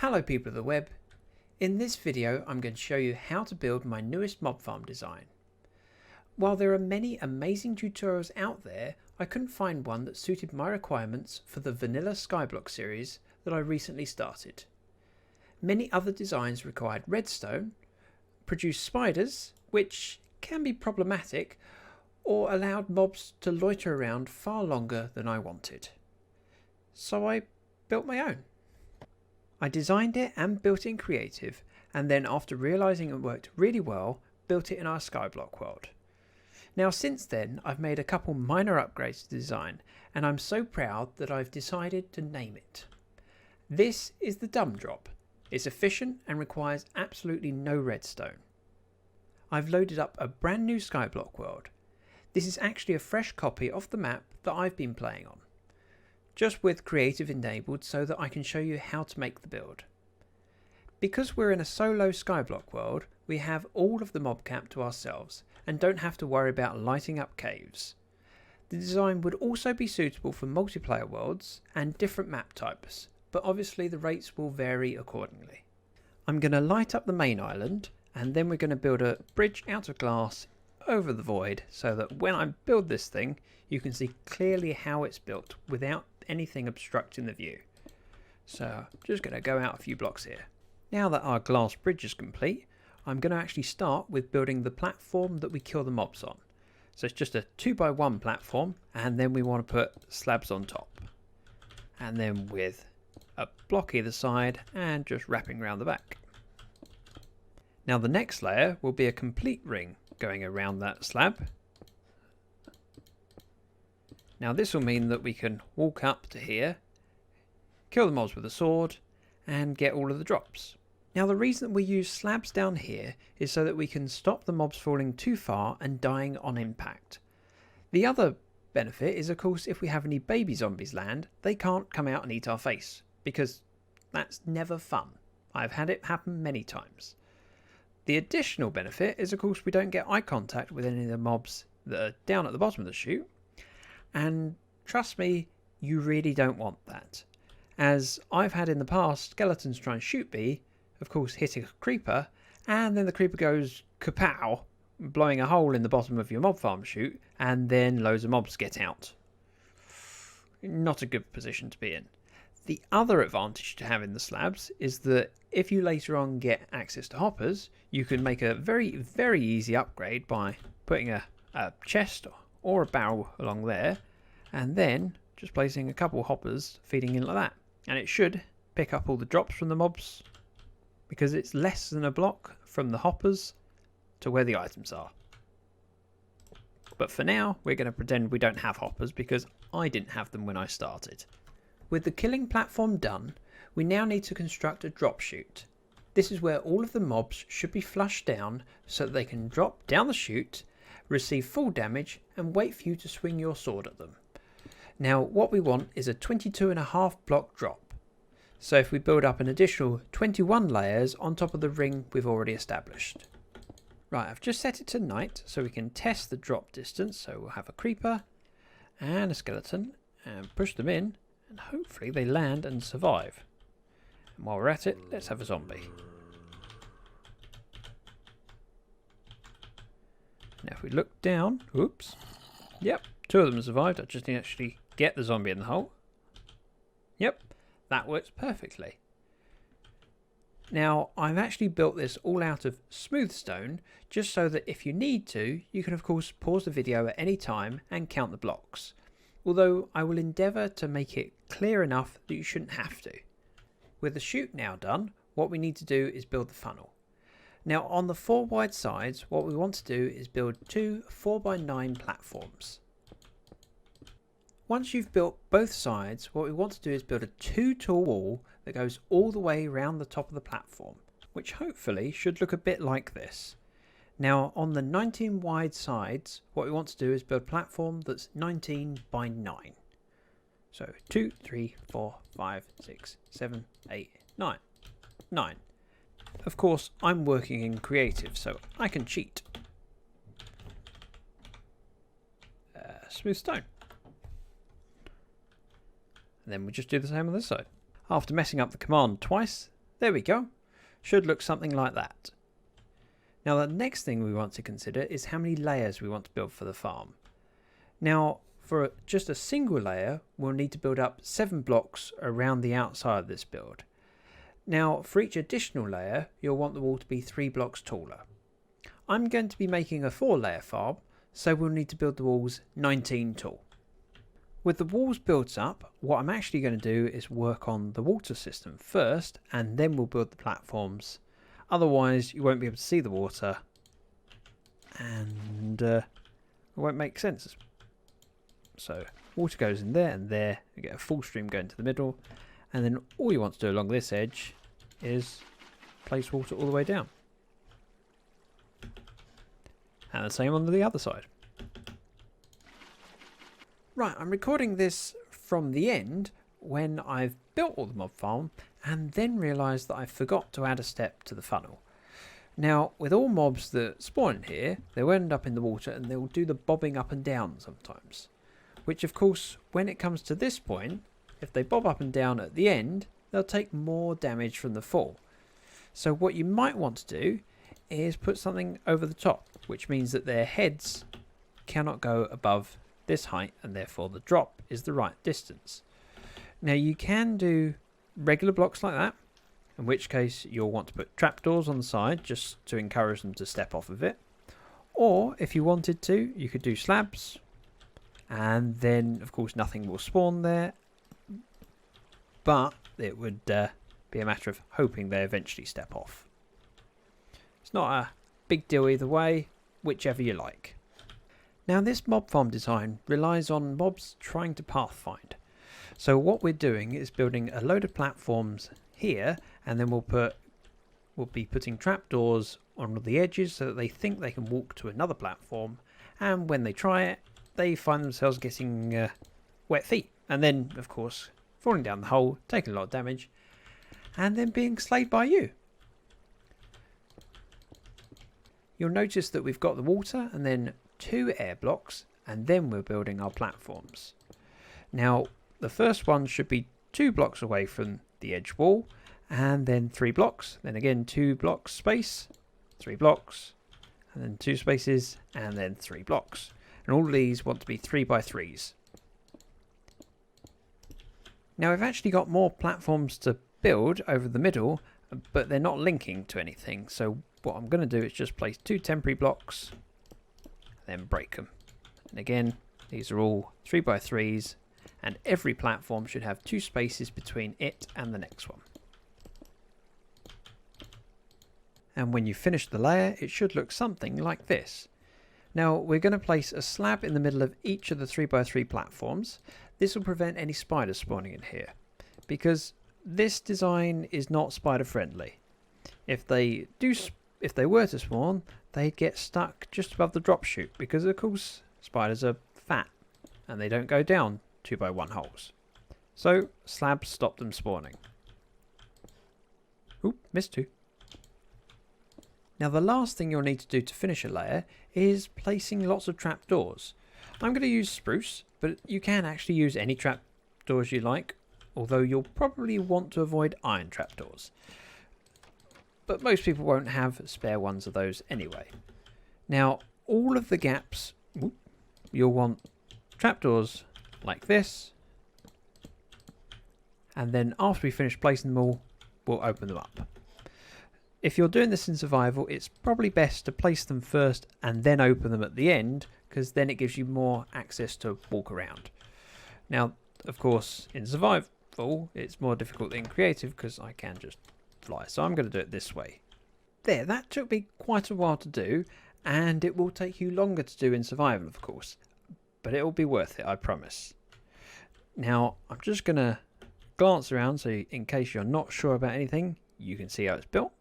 Hello people of the web. In this video I'm going to show you how to build my newest mob farm design. While there are many amazing tutorials out there, I couldn't find one that suited my requirements for the vanilla Skyblock series that I recently started. Many other designs required redstone, produced spiders, which can be problematic, or allowed mobs to loiter around far longer than I wanted. So I built my own. I designed it and built it in creative, and then after realising it worked really well, built it in our Skyblock world. Now since then I've made a couple minor upgrades to the design, and I'm so proud that I've decided to name it. This is the Dumb Drop. It's efficient and requires absolutely no redstone. I've loaded up a brand new Skyblock world. This is actually a fresh copy of the map that I've been playing on, just with creative enabled so that I can show you how to make the build. Because we're in a solo Skyblock world, we have all of the mob camp to ourselves and don't have to worry about lighting up caves. The design would also be suitable for multiplayer worlds and different map types, but obviously the rates will vary accordingly. I'm going to light up the main island, and then we're going to build a bridge out of glass over the void so that when I build this thing you can see clearly how it's built without anything obstructing the view. So I'm just going to go out a few blocks here. Now that our glass bridge is complete, I'm going to actually start with building the platform that we kill the mobs on. So it's just a 2x1 platform, and then we want to put slabs on top, and then with a block either side and just wrapping around the back. Now the next layer will be a complete ring going around that slab. Now this will mean that we can walk up to here, kill the mobs with a sword, and get all of the drops. Now the reason we use slabs down here is so that we can stop the mobs falling too far and dying on impact. The other benefit is, of course, if we have any baby zombies land, they can't come out and eat our face, because that's never fun. I've had it happen many times. The additional benefit is, of course, we don't get eye contact with any of the mobs that are down at the bottom of the chute. And trust me, you really don't want that. As I've had in the past skeletons try and shoot me, of course hitting a creeper, and then the creeper goes kapow, blowing a hole in the bottom of your mob farm chute, and then loads of mobs get out. Not a good position to be in. The other advantage to having the slabs is that if you later on get access to hoppers, you can make a very, very easy upgrade by putting a chest or a barrel along there, and then just placing a couple hoppers feeding in like that. And it should pick up all the drops from the mobs, because it's less than a block from the hoppers to where the items are. But for now, we're going to pretend we don't have hoppers because I didn't have them when I started. With the killing platform done, we now need to construct a drop chute. This is where all of the mobs should be flushed down so that they can drop down the chute, receive full damage, and wait for you to swing your sword at them. Now what we want is a 22.5 block drop. So if we build up an additional 21 layers on top of the ring we've already established. Right, I've just set it to night so we can test the drop distance. So we'll have a creeper and a skeleton and push them in, and hopefully they land and survive. And while we're at it, let's have a zombie. Now if we look down, oops, yep, 2 of them survived. I just need to actually get the zombie in the hole. Yep, that works perfectly. Now I've actually built this all out of smooth stone, just so that if you need to, you can of course pause the video at any time and count the blocks. Although I will endeavour to make it clear enough that you shouldn't have to. With the chute now done, what we need to do is build the funnel. Now on the 4 wide sides, what we want to do is build 2 4x9 platforms. Once you've built both sides, what we want to do is build a 2 tall wall that goes all the way around the top of the platform, which hopefully should look a bit like this. Now on the 19 wide sides, what we want to do is build a platform that's 19 by 9. So 2, 3, 4, 5, 6, 7, 8, 9. 9. Of course, I'm working in creative, so I can cheat. Smooth stone. And then we just do the same on this side. After messing up the command twice, There we go. Should look something like that. Now the next thing we want to consider is how many layers we want to build for the farm. Now for just a single layer, we'll need to build up 7 blocks around the outside of this build. Now for each additional layer, you'll want the wall to be 3 blocks taller. I'm going to be making a 4-layer farm, so we'll need to build the walls 19 tall. With the walls built up, what I'm actually going to do is work on the water system first, and then we'll build the platforms. Otherwise you won't be able to see the water and it won't make sense. So water goes in there and there, you get a full stream going to the middle, and then all you want to do along this edge is place water all the way down. And the same on the other side. Right, I'm recording this from the end when I've built all the mob farm and then realised that I forgot to add a step to the funnel. Now, with all mobs that spawn in here, they'll end up in the water and they'll do the bobbing up and down sometimes. Which of course, when it comes to this point, if they bob up and down at the end, they'll take more damage from the fall. So what you might want to do is put something over the top, which means that their heads cannot go above this height and therefore the drop is the right distance. Now you can do regular blocks like that, in which case you'll want to put trapdoors on the side just to encourage them to step off of it. Or if you wanted to, you could do slabs, and then of course nothing will spawn there, but it would be a matter of hoping they eventually step off. It's not a big deal either way, whichever you like. Now this mob farm design relies on mobs trying to pathfind. So what we're doing is building a load of platforms here, and then we'll be putting trapdoors on the edges so that they think they can walk to another platform, and when they try it, they find themselves getting wet feet, and then of course falling down the hole, taking a lot of damage, and then being slayed by you. You'll notice that we've got the water and then 2 air blocks, and then we're building our platforms. Now the first one should be 2 blocks away from the edge wall, and then 3 blocks, then again 2 blocks space, 3 blocks, and then 2 spaces, and then 3 blocks. And all of these want to be 3x3s. Now we've actually got more platforms to build over the middle, but they're not linking to anything, so what I'm going to do is just place 2 temporary blocks, then break them. And again, these are all 3x3s, and every platform should have 2 spaces between it and the next one. And when you finish the layer, it should look something like this. Now we're going to place a slab in the middle of each of the 3x3 platforms. This will prevent any spiders spawning in here, because this design is not spider friendly. If they were to spawn, they'd get stuck just above the drop chute, because of course spiders are fat and they don't go down 2x1 holes. So slabs stop them spawning. Oop, missed 2. Now the last thing you'll need to do to finish a layer is placing lots of trapdoors. I'm going to use spruce, but you can actually use any trapdoors you like, although you'll probably want to avoid iron trapdoors. But most people won't have spare ones of those anyway. Now all of the gaps, you'll want trapdoors like this, and then after we finish placing them all, we'll open them up. If you're doing this in survival, it's probably best to place them first and then open them at the end, because then it gives you more access to walk around. Now of course in survival it's more difficult than creative, because I can just fly, so I'm going to do it this way. There, that took me quite a while to do, and it will take you longer to do in survival of course, but it will be worth it, I promise. Now I'm just going to glance around so in case you're not sure about anything, you can see how it's built,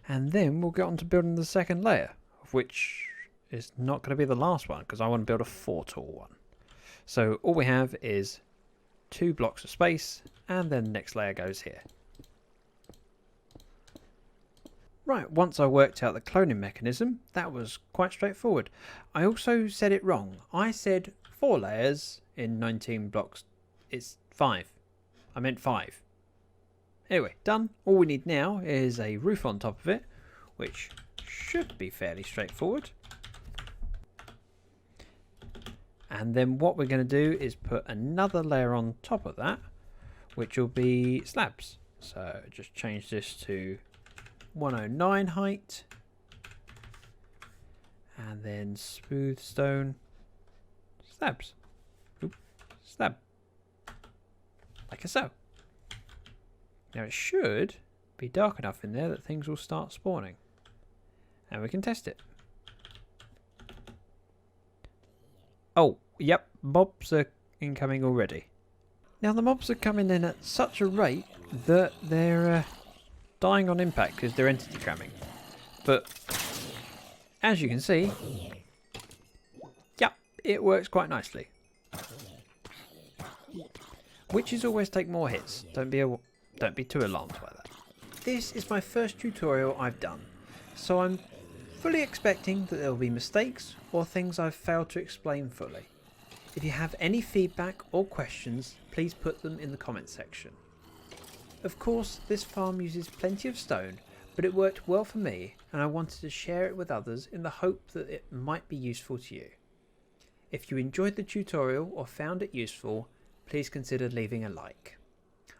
and then we'll get on to building the second layer, of which is not going to be the last one, because I want to build a 4 tall one. So all we have is 2 blocks of space, and then the next layer goes here. Right, once I worked out the cloning mechanism, that was quite straightforward. I also said it wrong. I said 4 layers in 19 blocks. It's 5. I meant 5. Anyway, done. All we need now is a roof on top of it, which should be fairly straightforward. And then what we're going to do is put another layer on top of that, which will be slabs. So just change this to 109 height. And then smooth stone slabs. Oop, slab. Like so. Now it should be dark enough in there that things will start spawning. And we can test it. Oh, yep, mobs are incoming already. Now the mobs are coming in at such a rate that they're dying on impact because they're entity cramming. But as you can see, yep, it works quite nicely. Witches always take more hits. Don't be too alarmed by that. This is my first tutorial I've done, so I'm fully expecting that there will be mistakes or things I've failed to explain fully. If you have any feedback or questions, please put them in the comment section. Of course, this farm uses plenty of stone, but it worked well for me and I wanted to share it with others in the hope that it might be useful to you. If you enjoyed the tutorial or found it useful, please consider leaving a like.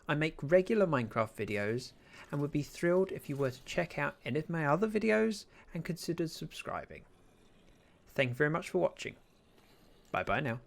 I make regular Minecraft videos and would be thrilled if you were to check out any of my other videos and consider subscribing. Thank you very much for watching. Bye bye now.